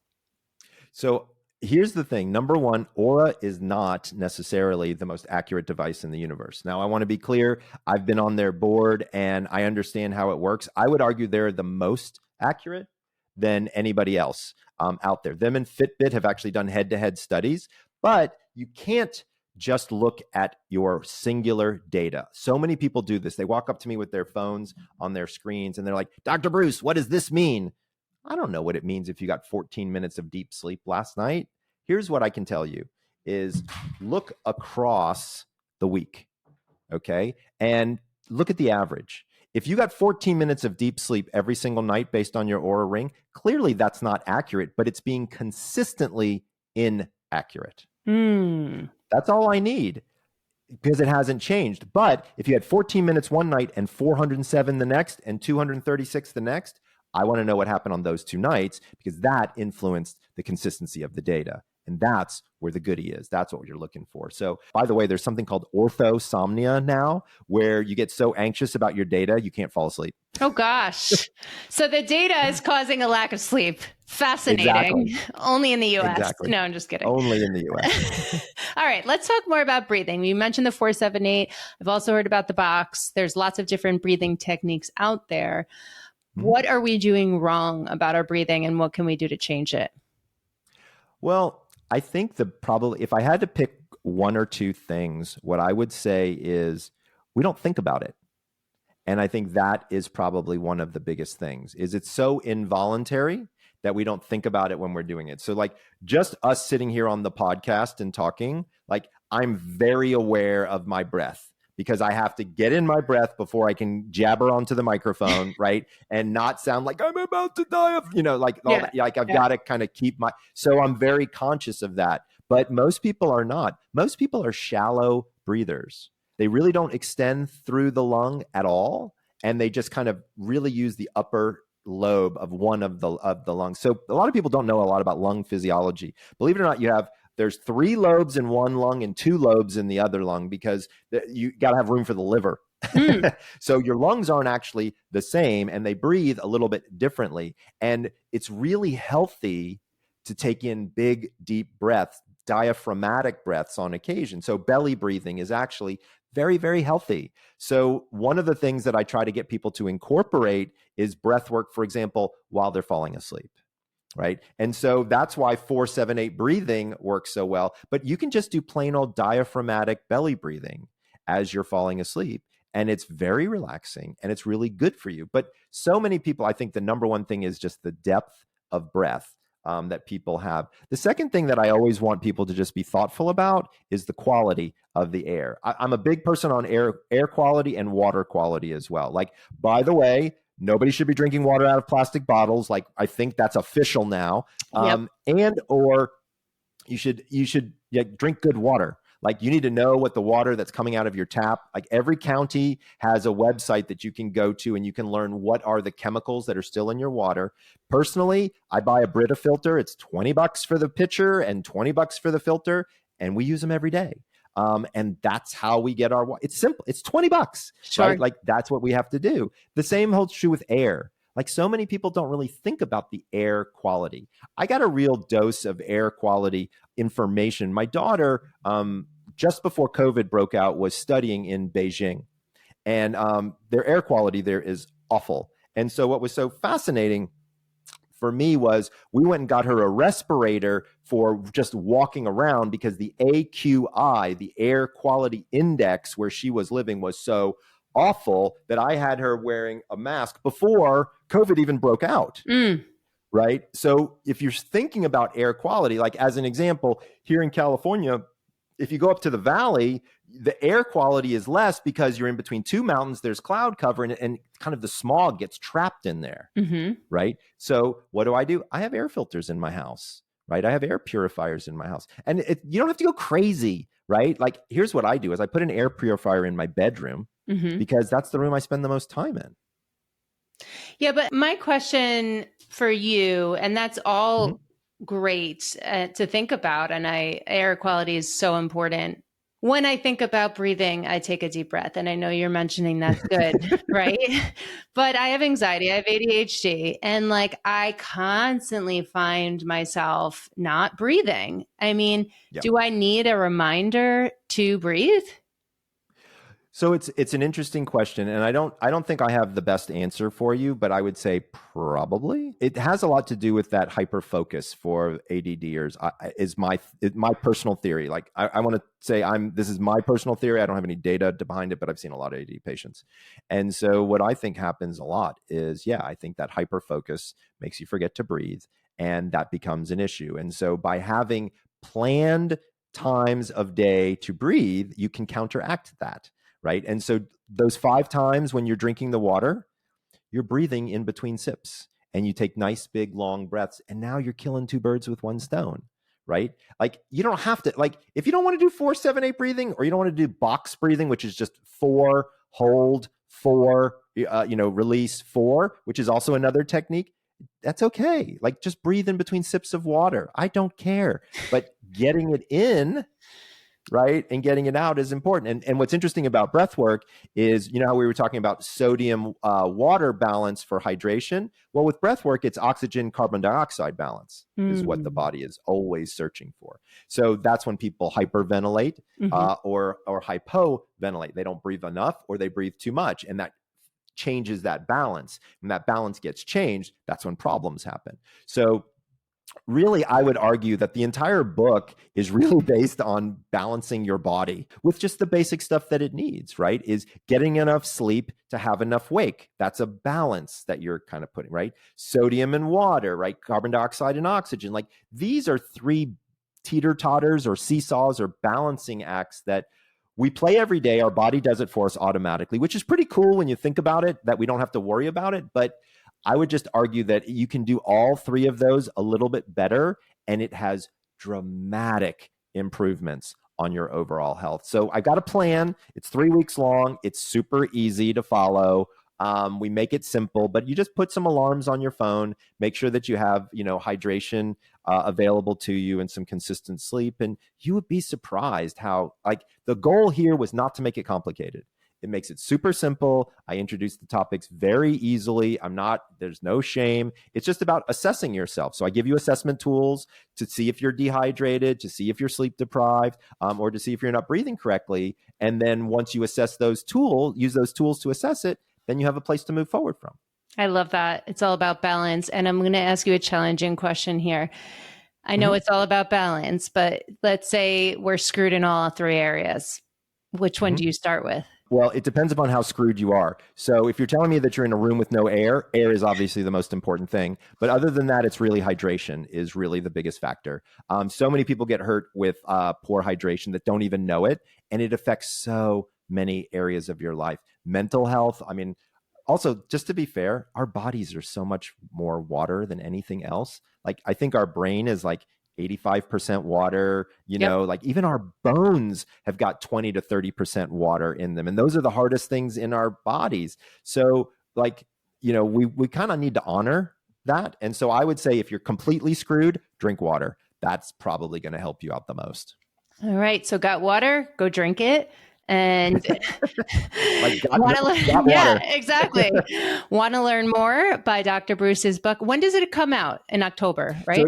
So here's the thing. Number one, Aura is not necessarily the most accurate device in the universe. Now, I want to be clear. I've been on their board and I understand how it works. I would argue they're the most accurate than anybody else out there. Them and Fitbit have actually done head-to-head studies, but you can't just look at your singular data. So many people do this. They walk up to me with their phones on their screens and they're like, Dr. Breus, what does this mean? I don't know what it means if you got 14 minutes of deep sleep last night. Here's what I can tell you is look across the week, okay? And look at the average. If you got 14 minutes of deep sleep every single night based on your Aura ring, clearly that's not accurate, but it's being consistently inaccurate. That's all I need because it hasn't changed. But if you had 14 minutes one night and 407 the next and 236 the next, I want to know what happened on those 2 nights because that influenced the consistency of the data. And that's where the goodie is. That's what you're looking for. So, by the way, there's something called orthosomnia now, where you get so anxious about your data, you can't fall asleep. Oh, gosh. So the data is causing a lack of sleep. Fascinating. Exactly. Only in the U.S. Exactly. No, I'm just kidding. Only in the U.S. All right. Let's talk more about breathing. You mentioned the 4-7-8. I've also heard about the box. There's lots of different breathing techniques out there. What are we doing wrong about our breathing and what can we do to change it? Well, I think if I had to pick 1 or 2 things, what I would say is we don't think about it. And I think that is probably one of the biggest things is it's so involuntary that we don't think about it when we're doing it. So like just us sitting here on the podcast and talking, like I'm very aware of my breath because I have to get in my breath before I can jabber onto the microphone, right? And not sound like I'm about to die of, like all that. Like I've got to kind of so I'm very conscious of that. But most people are not. Most people are shallow breathers. They really don't extend through the lung at all. And they just kind of really use the upper lobe of one of the lungs. So a lot of people don't know a lot about lung physiology. Believe it or not, there's 3 lobes in one lung and 2 lobes in the other lung because you got to have room for the liver. So your lungs aren't actually the same and they breathe a little bit differently. And it's really healthy to take in big, deep breaths, diaphragmatic breaths on occasion. So belly breathing is actually very, very healthy. So one of the things that I try to get people to incorporate is breath work, for example, while they're falling asleep. Right. And so that's why 4-7-8 breathing works so well. But you can just do plain old diaphragmatic belly breathing as you're falling asleep. And it's very relaxing and it's really good for you. But so many people, I think the number one thing is just the depth of breath that people have. The second thing that I always want people to just be thoughtful about is the quality of the air. I'm a big person on air quality and water quality as well. Like, by the way, nobody should be drinking water out of plastic bottles. Like, I think that's official now. And or you should drink good water. Like, you need to know what the water that's coming out of your tap. Like, every county has a website that you can go to and you can learn what are the chemicals that are still in your water. Personally, I buy a Brita filter. It's $20 for the pitcher and $20 for the filter, and we use them every day. And that's how we get our water. It's simple. It's $20. Sure. Right? Like, that's what we have to do. The same holds true with air. Like so many people don't really think about the air quality. I got a real dose of air quality information. My daughter, just before COVID broke out, was studying in Beijing, and their air quality there is awful. And so what was so fascinating for me was we went and got her a respirator for just walking around, because the AQI, the air quality index where she was living, was so awful that I had her wearing a mask before COVID even broke out. Right? So if you're thinking about air quality, like as an example, here in California, if you go up to the valley, the air quality is less because you're in between two mountains, there's cloud cover, and kind of the smog gets trapped in there, right? So what do? I have air filters in my house, right? I have air purifiers in my house. And you don't have to go crazy, right? Like here's what I do is I put an air purifier in my bedroom because that's the room I spend the most time in. Yeah, but my question for you, and that's all great to think about, and air quality is so important. When I think about breathing, I take a deep breath, and I know you're mentioning that's good, right? But I have anxiety, I have ADHD, and like I constantly find myself not breathing. I mean, do I need a reminder to breathe? So it's an interesting question, and I don't think I have the best answer for you, but I would say probably. It has a lot to do with that hyper focus for ADDers. Is my personal theory. Like I want to say this is my personal theory. I don't have any data behind it, but I've seen a lot of AD patients, and so what I think happens a lot is I think that hyper focus makes you forget to breathe, and that becomes an issue. And so by having planned times of day to breathe, you can counteract that. Right. And so those 5 times when you're drinking the water, you're breathing in between sips, and you take nice, big, long breaths. And now you're killing 2 birds with 1 stone. Right. Like you don't have to, like, if you don't want to do 4, 7, 8 breathing, or you don't want to do box breathing, which is just 4, hold, 4, release 4, which is also another technique. That's okay. Like just breathe in between sips of water. I don't care. But getting it in, right, and getting it out is important. And what's interesting about breath work is, how we were talking about sodium water balance for hydration. Well, with breath work, it's oxygen carbon dioxide balance is what the body is always searching for. So that's when people hyperventilate or hypoventilate. They don't breathe enough, or they breathe too much, and that changes that balance. When that balance gets changed, that's when problems happen. So really, I would argue that the entire book is really based on balancing your body with just the basic stuff that it needs, right? Is getting enough sleep to have enough wake. That's a balance that you're kind of putting, right? Sodium and water, right? Carbon dioxide and oxygen. Like these are 3 teeter-totters or seesaws or balancing acts that we play every day. Our body does it for us automatically, which is pretty cool when you think about it, that we don't have to worry about it. But I would just argue that you can do all 3 of those a little bit better, and it has dramatic improvements on your overall health. So I got a plan. It's 3 weeks long. It's super easy to follow. We make it simple, but you just put some alarms on your phone, make sure that you have, hydration available to you and some consistent sleep. And you would be surprised how, like, the goal here was not to make it complicated. It makes it super simple. I introduce the topics very easily. There's no shame. It's just about assessing yourself. So I give you assessment tools to see if you're dehydrated, to see if you're sleep deprived, or to see if you're not breathing correctly. And then once you assess those tools, use those tools to assess it, then you have a place to move forward from. I love that. It's all about balance. And I'm going to ask you a challenging question here. I know it's all about balance, but let's say we're screwed in all 3 areas. Which one do you start with? Well, it depends upon how screwed you are. So if you're telling me that you're in a room with no air, air is obviously the most important thing. But other than that, it's really hydration is really the biggest factor. So many people get hurt with poor hydration that don't even know it. And it affects so many areas of your life. Mental health. I mean, also, just to be fair, our bodies are so much more water than anything else. Like, I think our brain is like 85% water, like even our bones have got 20 to 30% water in them. And those are the hardest things in our bodies. So like, we kind of need to honor that. And so I would say if you're completely screwed, drink water. That's probably going to help you out the most. All right. So got water, go drink it. And Like want to learn? got Yeah, water. exactly. Want to learn more? Buy Dr. Breus's book. When does it come out? In October, right?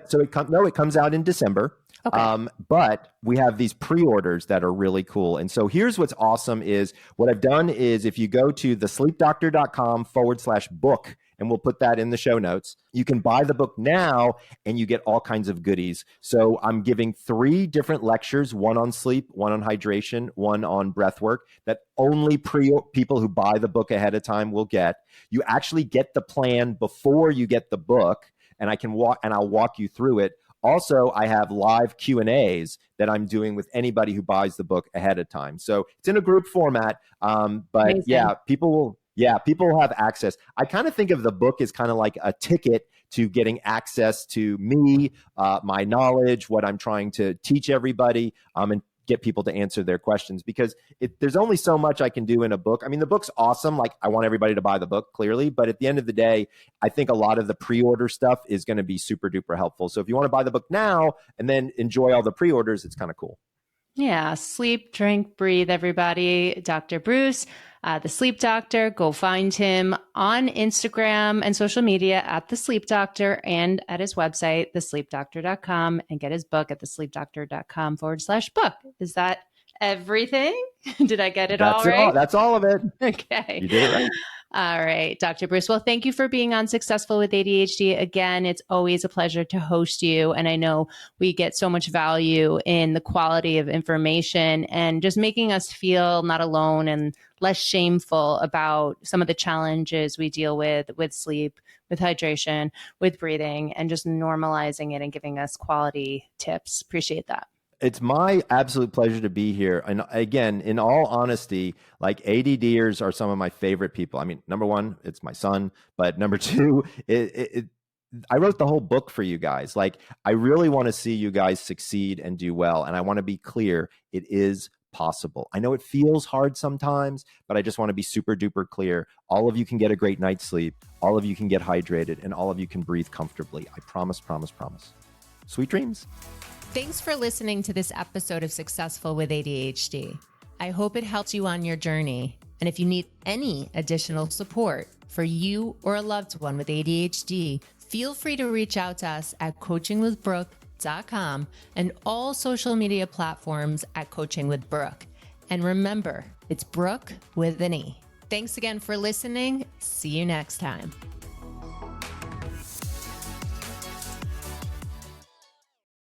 So it comes out in December. Okay. But we have these pre-orders that are really cool. And so here's what's awesome is what I've done is if you go to thesleepdoctor.com/book, and we'll put that in the show notes, you can buy the book now and you get all kinds of goodies. So I'm giving 3 different lectures, one on sleep, one on hydration, one on breath work, that only people who buy the book ahead of time will get. You actually get the plan before you get the book, and I'll walk you through it. Also, I have live Q&As that I'm doing with anybody who buys the book ahead of time. So it's in a group format, but Amazing. people will have access. I kind of think of the book as kind of like a ticket to getting access to me, my knowledge, what I'm trying to teach everybody, and get people to answer their questions, because there's only so much I can do in a book. I mean, the book's awesome. Like, I want everybody to buy the book, clearly. But at the end of the day, I think a lot of the pre-order stuff is going to be super duper helpful. So if you want to buy the book now and then enjoy all the pre-orders, it's kind of cool. Yeah. Sleep, drink, breathe, everybody. Dr. Breus, the sleep doctor. Go find him on Instagram and social media at the sleep doctor, and at his website, thesleepdoctor.com, and get his book at thesleepdoctor.com/book. Is that everything? Did I get it all right? That's all of it. Okay. You did it right. All right, Dr. Breus. Well, thank you for being on Successful with ADHD. Again, it's always a pleasure to host you. And I know we get so much value in the quality of information and just making us feel not alone and less shameful about some of the challenges we deal with sleep, with hydration, with breathing, and just normalizing it and giving us quality tips. Appreciate that. It's my absolute pleasure to be here. And again, in all honesty, like, ADDers are some of my favorite people. I mean, number one, it's my son, but number two, I wrote the whole book for you guys. Like, I really want to see you guys succeed and do well. And I want to be clear, it is possible. I know it feels hard sometimes, but I just want to be super duper clear. All of you can get a great night's sleep. All of you can get hydrated, and all of you can breathe comfortably. I promise, promise, promise. Sweet dreams. Thanks for listening to this episode of Successful with ADHD. I hope it helps you on your journey. And if you need any additional support for you or a loved one with ADHD, feel free to reach out to us at coachingwithbrooke.com and all social media platforms at Coaching with Brooke. And remember, it's Brooke with an E. Thanks again for listening. See you next time.